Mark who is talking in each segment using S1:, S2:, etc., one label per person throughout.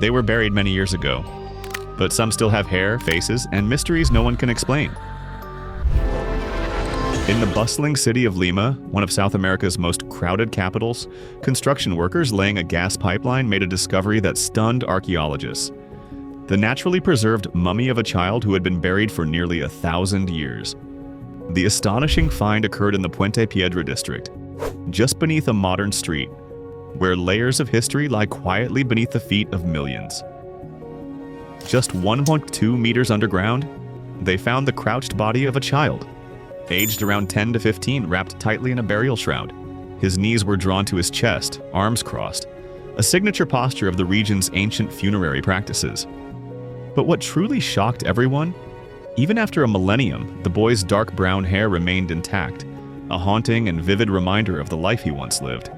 S1: They were buried many years ago, but some still have hair, faces, and mysteries no one can explain. In the bustling city of Lima, one of South America's most crowded capitals, construction workers laying a gas pipeline made a discovery that stunned archaeologists. The naturally preserved mummy of a child who had been buried for nearly 1,000 years. The astonishing find occurred in the Puente Piedra district, just beneath a modern street, where layers of history lie quietly beneath the feet of millions. Just 1.2 meters underground, they found the crouched body of a child, aged around 10 to 15, wrapped tightly in a burial shroud. His knees were drawn to his chest, arms crossed, a signature posture of the region's ancient funerary practices. But what truly shocked everyone? Even after a millennium, the boy's dark brown hair remained intact, a haunting and vivid reminder of the life he once lived.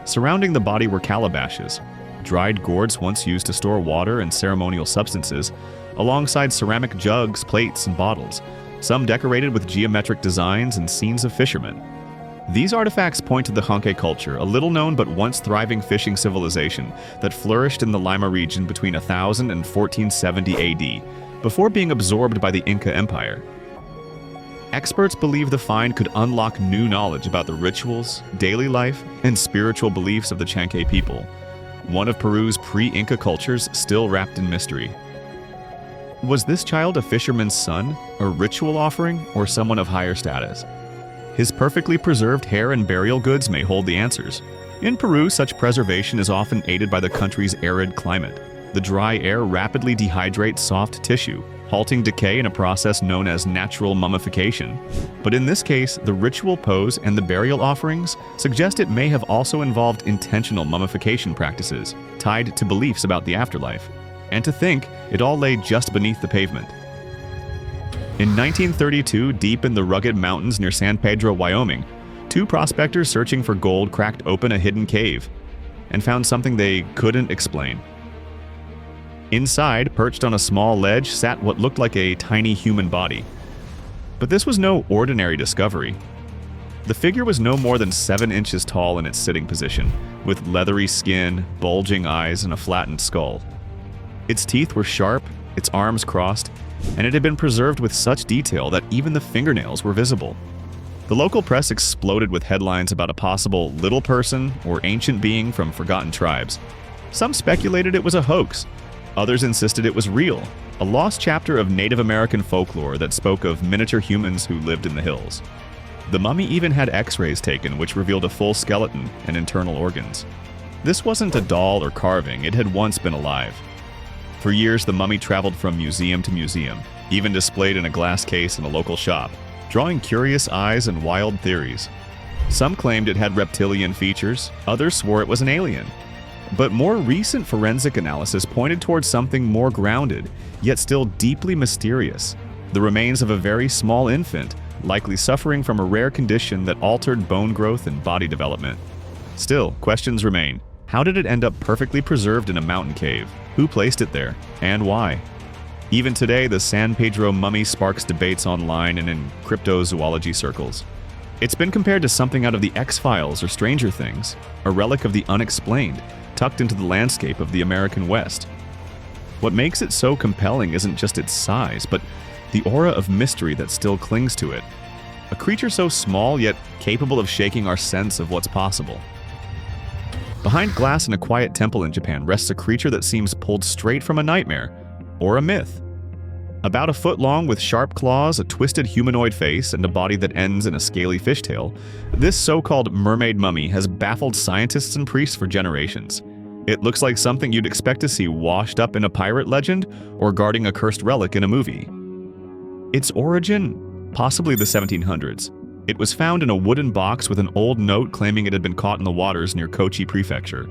S1: Surrounding the body were calabashes, dried gourds once used to store water and ceremonial substances, alongside ceramic jugs, plates, and bottles, some decorated with geometric designs and scenes of fishermen. These artifacts point to the Hanke culture, a little-known but once thriving fishing civilization that flourished in the Lima region between 1000 and 1470 AD, before being absorbed by the Inca Empire. Experts believe the find could unlock new knowledge about the rituals, daily life, and spiritual beliefs of the Chanque people, one of Peru's pre-Inca cultures still wrapped in mystery. Was this child a fisherman's son, a ritual offering, or someone of higher status? His perfectly preserved hair and burial goods may hold the answers. In Peru, such preservation is often aided by the country's arid climate. The dry air rapidly dehydrates soft tissue, halting decay in a process known as natural mummification. But in this case, the ritual pose and the burial offerings suggest it may have also involved intentional mummification practices, tied to beliefs about the afterlife. And to think, it all lay just beneath the pavement. In 1932, deep in the rugged mountains near San Pedro, Wyoming, two prospectors searching for gold cracked open a hidden cave and found something they couldn't explain. Inside, perched on a small ledge, sat what looked like a tiny human body. But this was no ordinary discovery. The figure was no more than 7 inches tall in its sitting position, with leathery skin, bulging eyes, and a flattened skull. Its teeth were sharp, its arms crossed, and it had been preserved with such detail that even the fingernails were visible. The local press exploded with headlines about a possible little person or ancient being from forgotten tribes. Some speculated it was a hoax. Others insisted it was real, a lost chapter of Native American folklore that spoke of miniature humans who lived in the hills. The mummy even had X-rays taken, which revealed a full skeleton and internal organs. This wasn't a doll or carving, it had once been alive. For years, the mummy traveled from museum to museum, even displayed in a glass case in a local shop, drawing curious eyes and wild theories. Some claimed it had reptilian features, others swore it was an alien. But more recent forensic analysis pointed towards something more grounded, yet still deeply mysterious: the remains of a very small infant, likely suffering from a rare condition that altered bone growth and body development. Still, questions remain. How did it end up perfectly preserved in a mountain cave? Who placed it there, and why? Even today, the San Pedro mummy sparks debates online and in cryptozoology circles. It's been compared to something out of the X-Files or Stranger Things, a relic of the unexplained, tucked into the landscape of the American West. What makes it so compelling isn't just its size, but the aura of mystery that still clings to it. A creature so small yet capable of shaking our sense of what's possible. Behind glass in a quiet temple in Japan rests a creature that seems pulled straight from a nightmare, or a myth. About a foot long with sharp claws, a twisted humanoid face, and a body that ends in a scaly fishtail, this so-called mermaid mummy has baffled scientists and priests for generations. It looks like something you'd expect to see washed up in a pirate legend or guarding a cursed relic in a movie. Its origin? Possibly the 1700s. It was found in a wooden box with an old note claiming it had been caught in the waters near Kochi Prefecture.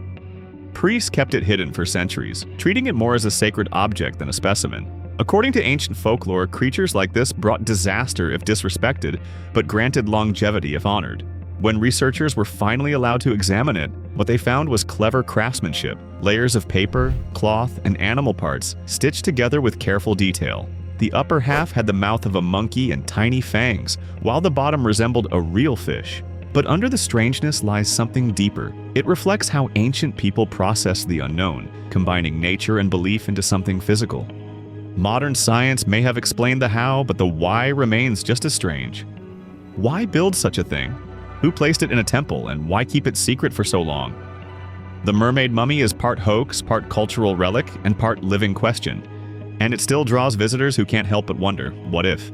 S1: Priests kept it hidden for centuries, treating it more as a sacred object than a specimen. According to ancient folklore, creatures like this brought disaster if disrespected, but granted longevity if honored. When researchers were finally allowed to examine it, what they found was clever craftsmanship, layers of paper, cloth, and animal parts stitched together with careful detail. The upper half had the mouth of a monkey and tiny fangs, while the bottom resembled a real fish. But under the strangeness lies something deeper. It reflects how ancient people processed the unknown, combining nature and belief into something physical. Modern science may have explained the how, but the why remains just as strange. Why build such a thing? Who placed it in a temple, and why keep it secret for so long? The mermaid mummy is part hoax, part cultural relic, and part living question. And it still draws visitors who can't help but wonder, what if?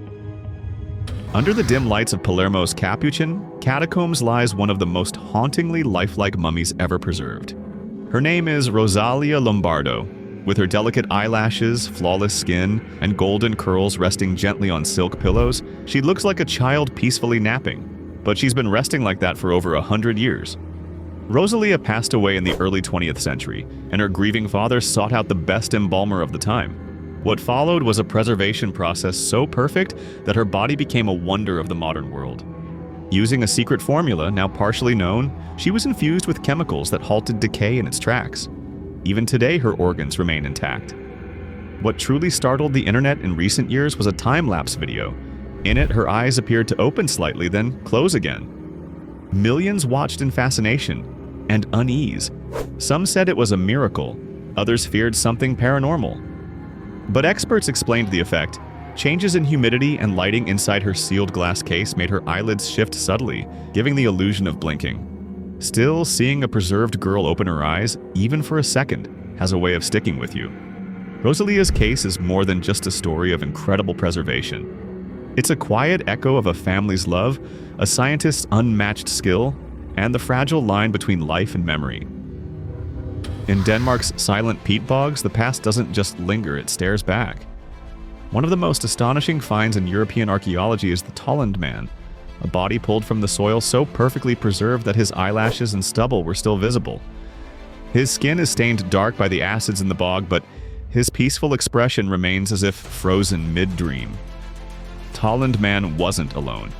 S1: Under the dim lights of Palermo's Capuchin, catacombs lies one of the most hauntingly lifelike mummies ever preserved. Her name is Rosalia Lombardo. With her delicate eyelashes, flawless skin, and golden curls resting gently on silk pillows, she looks like a child peacefully napping. But she's been resting like that for over 100 years. Rosalia passed away in the early 20th century, and her grieving father sought out the best embalmer of the time. What followed was a preservation process so perfect that her body became a wonder of the modern world. Using a secret formula, now partially known, she was infused with chemicals that halted decay in its tracks. Even today, her organs remain intact. What truly startled the internet in recent years was a time-lapse video. In it, her eyes appeared to open slightly, then close again. Millions watched in fascination and unease. Some said it was a miracle, others feared something paranormal. But experts explained the effect. Changes in humidity and lighting inside her sealed glass case made her eyelids shift subtly, giving the illusion of blinking. Still, seeing a preserved girl open her eyes, even for a second, has a way of sticking with you. Rosalia's case is more than just a story of incredible preservation. It's a quiet echo of a family's love, a scientist's unmatched skill, and the fragile line between life and memory. In Denmark's silent peat bogs, the past doesn't just linger, it stares back. One of the most astonishing finds in European archaeology is the Tolland Man, a body pulled from the soil so perfectly preserved that his eyelashes and stubble were still visible. His skin is stained dark by the acids in the bog, but his peaceful expression remains as if frozen mid-dream. Tolland Man wasn't alone.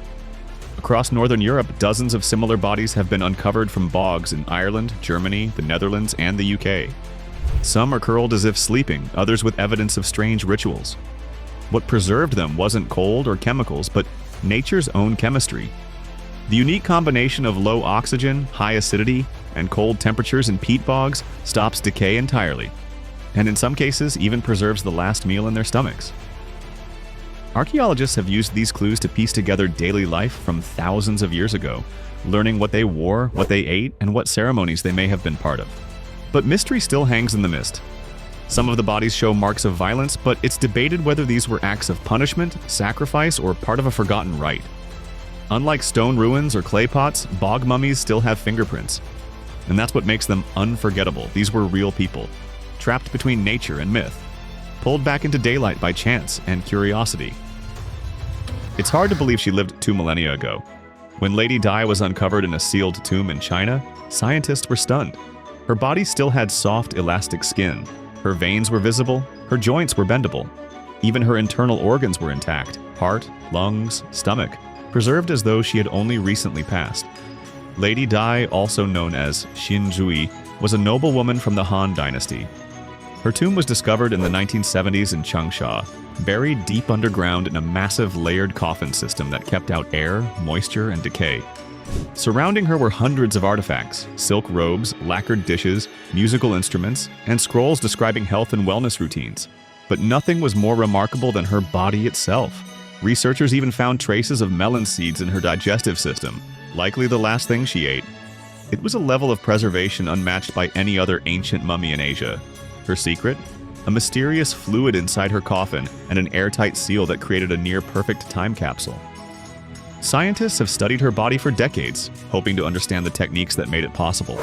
S1: Across northern Europe, dozens of similar bodies have been uncovered from bogs in Ireland, Germany, the Netherlands, and the UK. Some are curled as if sleeping, others with evidence of strange rituals. What preserved them wasn't cold or chemicals, but nature's own chemistry. The unique combination of low oxygen, high acidity, and cold temperatures in peat bogs stops decay entirely, and in some cases even preserves the last meal in their stomachs. Archaeologists have used these clues to piece together daily life from thousands of years ago, learning what they wore, what they ate, and what ceremonies they may have been part of. But mystery still hangs in the mist. Some of the bodies show marks of violence, but it's debated whether these were acts of punishment, sacrifice, or part of a forgotten rite. Unlike stone ruins or clay pots, bog mummies still have fingerprints. And that's what makes them unforgettable. These were real people, trapped between nature and myth, pulled back into daylight by chance and curiosity. It's hard to believe she lived 2 millennia ago. When Lady Di was uncovered in a sealed tomb in China, scientists were stunned. Her body still had soft, elastic skin. Her veins were visible, her joints were bendable. Even her internal organs were intact: heart, lungs, stomach, preserved as though she had only recently passed. Lady Di, also known as Xin Zhui, was a noblewoman from the Han Dynasty. Her tomb was discovered in the 1970s in Changsha, buried deep underground in a massive layered coffin system that kept out air, moisture, and decay. Surrounding her were hundreds of artifacts: silk robes, lacquered dishes, musical instruments, and scrolls describing health and wellness routines. But nothing was more remarkable than her body itself. Researchers even found traces of melon seeds in her digestive system, likely the last thing she ate. It was a level of preservation unmatched by any other ancient mummy in Asia. Her secret? A mysterious fluid inside her coffin and an airtight seal that created a near-perfect time capsule. Scientists have studied her body for decades, hoping to understand the techniques that made it possible.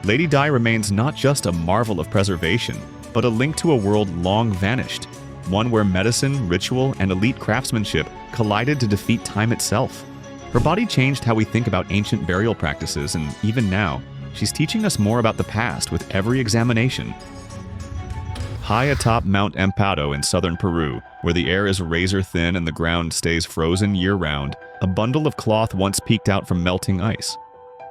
S1: Lady Di remains not just a marvel of preservation, but a link to a world long vanished, one where medicine, ritual, and elite craftsmanship collided to defeat time itself. Her body changed how we think about ancient burial practices, and even now, she's teaching us more about the past with every examination. High atop Mount Amparo in southern Peru, where the air is razor-thin and the ground stays frozen year-round, a bundle of cloth once peeked out from melting ice.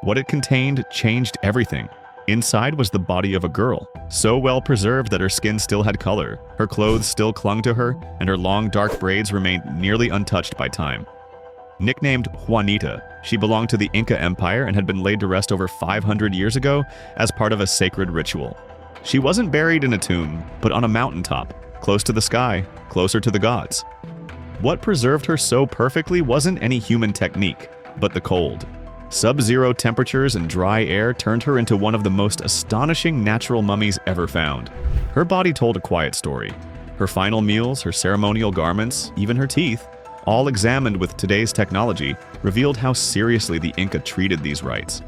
S1: What it contained changed everything. Inside was the body of a girl, so well preserved that her skin still had color, her clothes still clung to her, and her long dark braids remained nearly untouched by time. Nicknamed Juanita, She belonged to the Inca Empire and had been laid to rest over 500 years ago as part of a sacred ritual. She wasn't buried in a tomb, but on a mountaintop, close to the sky, closer to the gods. What preserved her so perfectly wasn't any human technique, but the cold. Sub-zero temperatures and dry air turned her into one of the most astonishing natural mummies ever found. Her body told a quiet story. Her final meals, her ceremonial garments, even her teeth, all examined with today's technology, revealed how seriously the Inca treated these rites.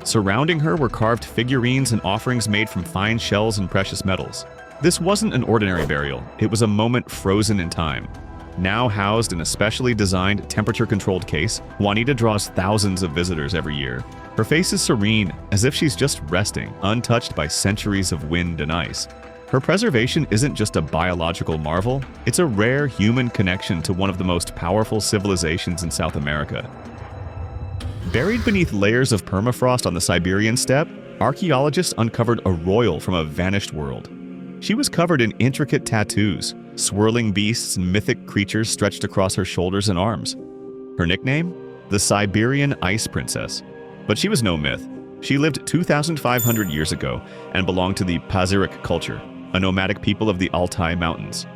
S1: Surrounding her were carved figurines and offerings made from fine shells and precious metals. This wasn't an ordinary burial, it was a moment frozen in time. Now housed in a specially designed, temperature-controlled case, Juanita draws thousands of visitors every year. Her face is serene, as if she's just resting, untouched by centuries of wind and ice. Her preservation isn't just a biological marvel, it's a rare human connection to one of the most powerful civilizations in South America. Buried beneath layers of permafrost on the Siberian steppe, archaeologists uncovered a royal from a vanished world. She was covered in intricate tattoos, swirling beasts and mythic creatures stretched across her shoulders and arms. Her nickname? The Siberian Ice Princess. But she was no myth. She lived 2,500 years ago and belonged to the Pazyryk culture, a nomadic people of the Altai Mountains.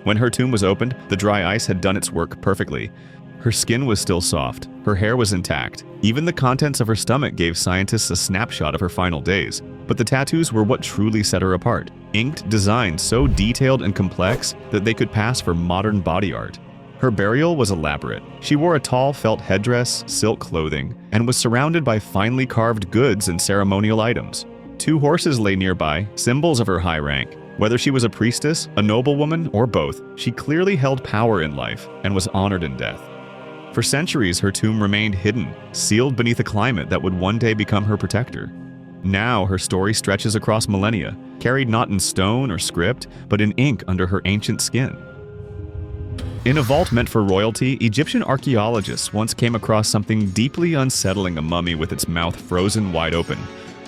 S1: When her tomb was opened, the dry ice had done its work perfectly. Her skin was still soft, her hair was intact. Even the contents of her stomach gave scientists a snapshot of her final days. But the tattoos were what truly set her apart. Inked designs so detailed and complex that they could pass for modern body art. Her burial was elaborate. She wore a tall felt headdress, silk clothing, and was surrounded by finely carved goods and ceremonial items. 2 horses lay nearby, symbols of her high rank. Whether she was a priestess, a noblewoman, or both, she clearly held power in life and was honored in death. For centuries, her tomb remained hidden, sealed beneath a climate that would one day become her protector. Now, her story stretches across millennia, carried not in stone or script, but in ink under her ancient skin. In a vault meant for royalty, Egyptian archaeologists once came across something deeply unsettling: a mummy with its mouth frozen wide open,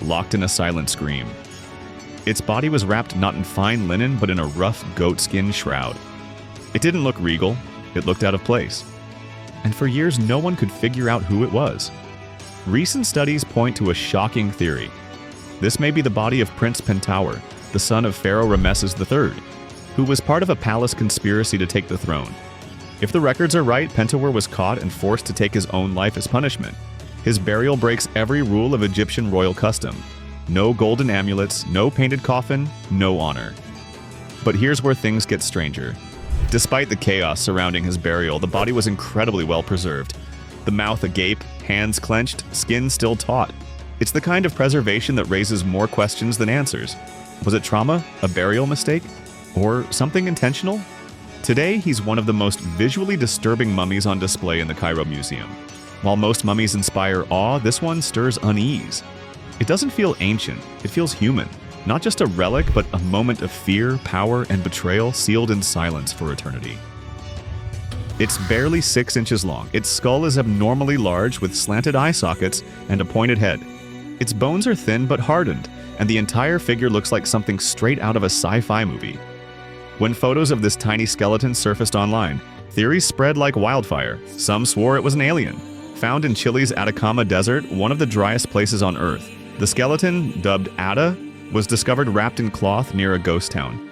S1: locked in a silent scream. Its body was wrapped not in fine linen, but in a rough goatskin shroud. It didn't look regal, it looked out of place. And for years, no one could figure out who it was. Recent studies point to a shocking theory. This may be the body of Prince Pentower, the son of Pharaoh Ramses III, who was part of a palace conspiracy to take the throne. If the records are right, Pentower was caught and forced to take his own life as punishment. His burial breaks every rule of Egyptian royal custom. No golden amulets, no painted coffin, no honor. But here's where things get stranger. Despite the chaos surrounding his burial, the body was incredibly well preserved. The mouth agape, hands clenched, skin still taut. It's the kind of preservation that raises more questions than answers. Was it trauma, a burial mistake, or something intentional? Today, he's one of the most visually disturbing mummies on display in the Cairo Museum. While most mummies inspire awe, this one stirs unease. It doesn't feel ancient, it feels human. Not just a relic, but a moment of fear, power, and betrayal sealed in silence for eternity. It's barely 6 inches long. Its skull is abnormally large with slanted eye sockets and a pointed head. Its bones are thin but hardened, and the entire figure looks like something straight out of a sci-fi movie. When photos of this tiny skeleton surfaced online, theories spread like wildfire. Some swore it was an alien. Found in Chile's Atacama desert, one of the driest places on Earth, the skeleton, dubbed Ada, was discovered wrapped in cloth near a ghost town.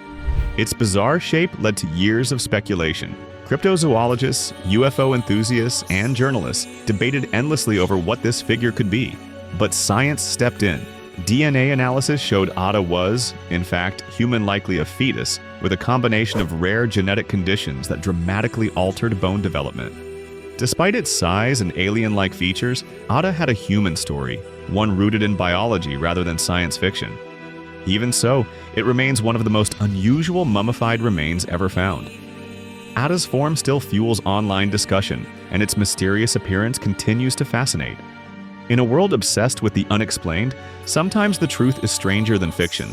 S1: Its bizarre shape led to years of speculation. Cryptozoologists, UFO enthusiasts, and journalists debated endlessly over what this figure could be. But science stepped in. DNA analysis showed Ada was, in fact, human-likely a fetus with a combination of rare genetic conditions that dramatically altered bone development. Despite its size and alien-like features, Ada had a human story, one rooted in biology rather than science fiction. Even so, it remains one of the most unusual mummified remains ever found. Ada's form still fuels online discussion, and its mysterious appearance continues to fascinate. In a world obsessed with the unexplained, sometimes the truth is stranger than fiction.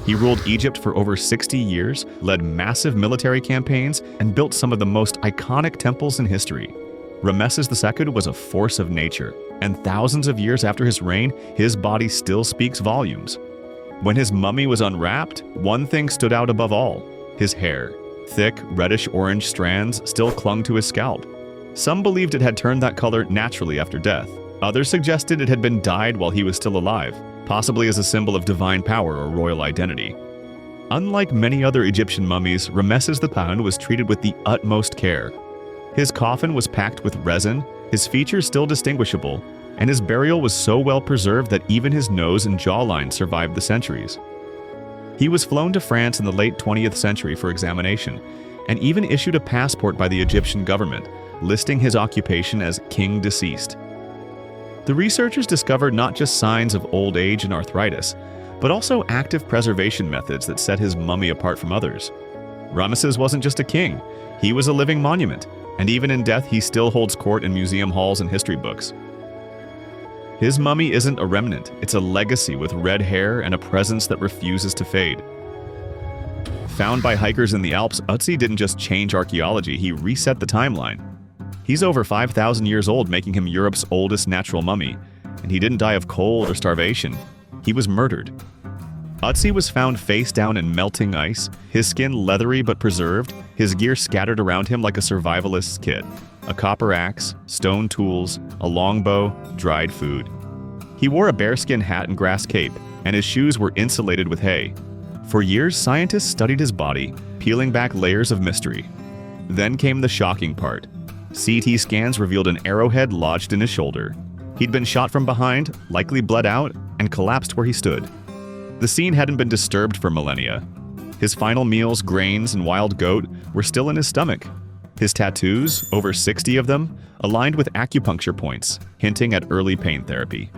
S1: He ruled Egypt for over 60 years, led massive military campaigns, and built some of the most iconic temples in history. Ramses II was a force of nature, and thousands of years after his reign, his body still speaks volumes. When his mummy was unwrapped, one thing stood out above all: his hair. Thick, reddish-orange strands still clung to his scalp. Some believed it had turned that color naturally after death. Others suggested it had been dyed while he was still alive, possibly as a symbol of divine power or royal identity. Unlike many other Egyptian mummies, Ramses II was treated with the utmost care. His coffin was packed with resin, his features still distinguishable, and his burial was so well preserved that even his nose and jawline survived the centuries. He was flown to France in the late 20th century for examination, and even issued a passport by the Egyptian government, listing his occupation as king deceased. The researchers discovered not just signs of old age and arthritis, but also active preservation methods that set his mummy apart from others. Ramses wasn't just a king, he was a living monument, and even in death he still holds court in museum halls and history books. His mummy isn't a remnant, it's a legacy with red hair and a presence that refuses to fade. Found by hikers in the Alps, Ötzi didn't just change archaeology, he reset the timeline. He's over 5,000 years old, making him Europe's oldest natural mummy, and he didn't die of cold or starvation. He was murdered. Ötzi was found face down in melting ice, his skin leathery but preserved, his gear scattered around him like a survivalist's kit. A copper axe, stone tools, a longbow, dried food. He wore a bearskin hat and grass cape, and his shoes were insulated with hay. For years, scientists studied his body, peeling back layers of mystery. Then came the shocking part. CT scans revealed an arrowhead lodged in his shoulder. He'd been shot from behind, likely bled out, and collapsed where he stood. The scene hadn't been disturbed for millennia. His final meals, grains and wild goat, were still in his stomach. His tattoos, over 60 of them, aligned with acupuncture points, hinting at early pain therapy.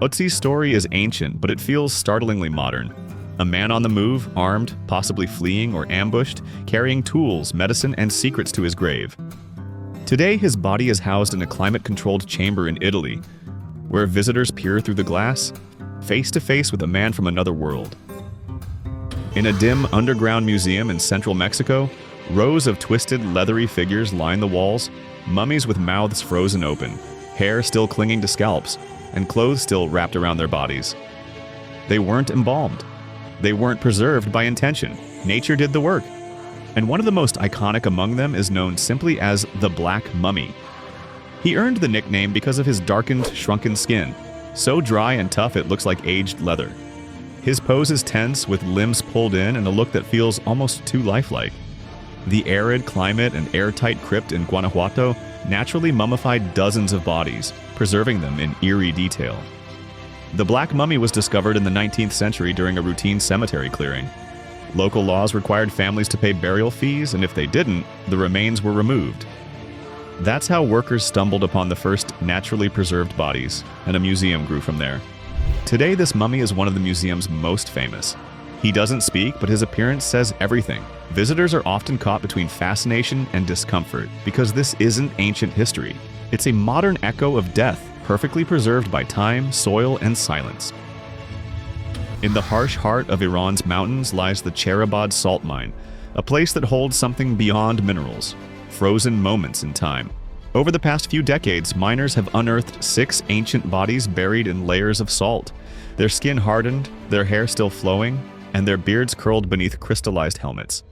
S1: Ötzi's story is ancient, but it feels startlingly modern. A man on the move, armed, possibly fleeing or ambushed, carrying tools, medicine, and secrets to his grave. Today, his body is housed in a climate-controlled chamber in Italy, where visitors peer through the glass, face to face with a man from another world. In a dim underground museum in central Mexico, rows of twisted, leathery figures line the walls, mummies with mouths frozen open, hair still clinging to scalps, and clothes still wrapped around their bodies. They weren't embalmed. They weren't preserved by intention. Nature did the work. And one of the most iconic among them is known simply as the Black Mummy. He earned the nickname because of his darkened, shrunken skin, so dry and tough it looks like aged leather. His pose is tense, with limbs pulled in and a look that feels almost too lifelike. The arid climate and airtight crypt in Guanajuato naturally mummified dozens of bodies, preserving them in eerie detail. The Black Mummy was discovered in the 19th century during a routine cemetery clearing. Local laws required families to pay burial fees, and if they didn't, the remains were removed. That's how workers stumbled upon the first naturally preserved bodies, and a museum grew from there. Today, this mummy is one of the museum's most famous. He doesn't speak, but his appearance says everything. Visitors are often caught between fascination and discomfort, because this isn't ancient history. It's a modern echo of death, perfectly preserved by time, soil, and silence. In the harsh heart of Iran's mountains lies the Cherabad salt mine, a place that holds something beyond minerals, frozen moments in time. Over the past few decades, miners have unearthed 6 ancient bodies buried in layers of salt, their skin hardened, their hair still flowing, and their beards curled beneath crystallized helmets.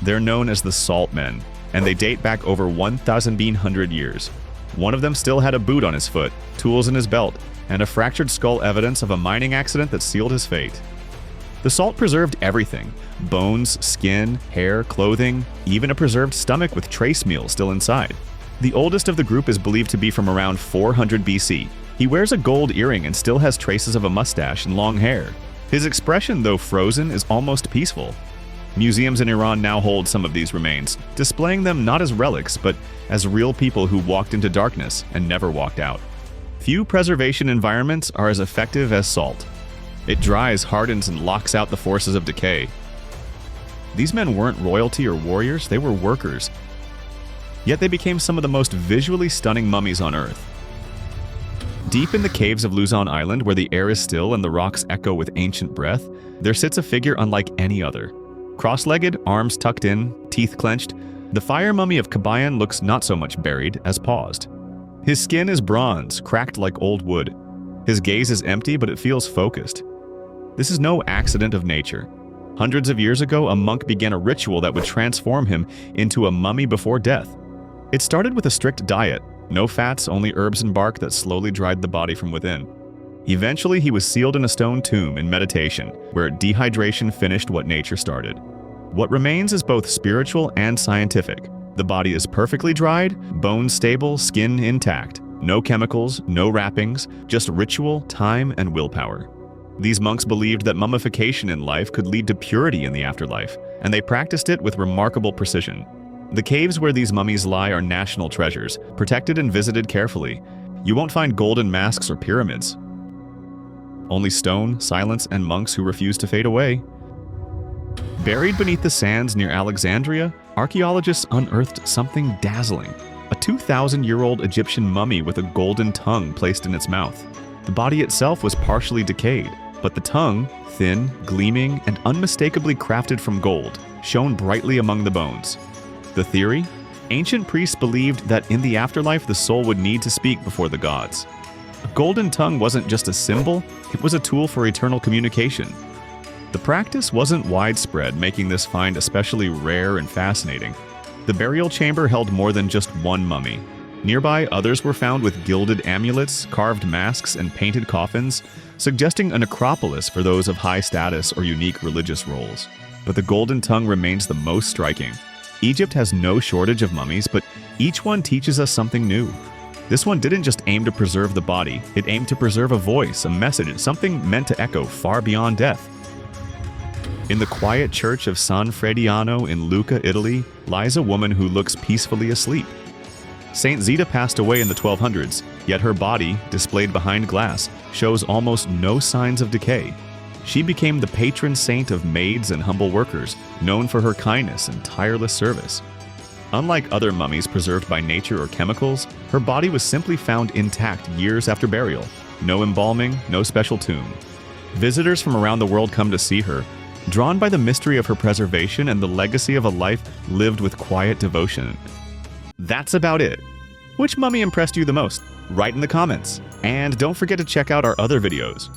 S1: They're known as the Salt Men, and they date back over 1,100 years. One of them still had a boot on his foot, tools in his belt, and a fractured skull, evidence of a mining accident that sealed his fate. The salt preserved everything: bones, skin, hair, clothing, even a preserved stomach with trace meal still inside. The oldest of the group is believed to be from around 400 BC. He wears a gold earring and still has traces of a mustache and long hair. His expression, though frozen, is almost peaceful. Museums in Iran now hold some of these remains, displaying them not as relics, but as real people who walked into darkness and never walked out. Few preservation environments are as effective as salt. It dries, hardens, and locks out the forces of decay. These men weren't royalty or warriors, they were workers. Yet they became some of the most visually stunning mummies on Earth. Deep in the caves of Luzon Island, where the air is still and the rocks echo with ancient breath, there sits a figure unlike any other. Cross-legged, arms tucked in, teeth clenched, the fire mummy of Kabayan looks not so much buried as paused. His skin is bronze, cracked like old wood. His gaze is empty, but it feels focused. This is no accident of nature. Hundreds of years ago, a monk began a ritual that would transform him into a mummy before death. It started with a strict diet, no fats, only herbs and bark that slowly dried the body from within. Eventually, he was sealed in a stone tomb in meditation, where dehydration finished what nature started. What remains is both spiritual and scientific. The body is perfectly dried, bones stable, skin intact. No chemicals, no wrappings, just ritual, time, and willpower. These monks believed that mummification in life could lead to purity in the afterlife, and they practiced it with remarkable precision. The caves where these mummies lie are national treasures, protected and visited carefully. You won't find golden masks or pyramids. Only stone, silence, and monks who refuse to fade away. Buried beneath the sands near Alexandria, archaeologists unearthed something dazzling. A 2,000-year-old Egyptian mummy with a golden tongue placed in its mouth. The body itself was partially decayed, but the tongue, thin, gleaming, and unmistakably crafted from gold, shone brightly among the bones. The theory? Ancient priests believed that in the afterlife the soul would need to speak before the gods. A golden tongue wasn't just a symbol, it was a tool for eternal communication. The practice wasn't widespread, making this find especially rare and fascinating. The burial chamber held more than just one mummy. Nearby, others were found with gilded amulets, carved masks, and painted coffins, suggesting a necropolis for those of high status or unique religious roles. But the golden tongue remains the most striking. Egypt has no shortage of mummies, but each one teaches us something new. This one didn't just aim to preserve the body, it aimed to preserve a voice, a message, something meant to echo far beyond death. In the quiet church of San Frediano in Lucca, Italy, lies a woman who looks peacefully asleep. Saint Zita passed away in the 1200s, yet her body, displayed behind glass, shows almost no signs of decay. She became the patron saint of maids and humble workers, known for her kindness and tireless service. Unlike other mummies preserved by nature or chemicals, her body was simply found intact years after burial. No embalming, no special tomb. Visitors from around the world come to see her, drawn by the mystery of her preservation and the legacy of a life lived with quiet devotion. That's about it. Which mummy impressed you the most? Write in the comments. And don't forget to check out our other videos.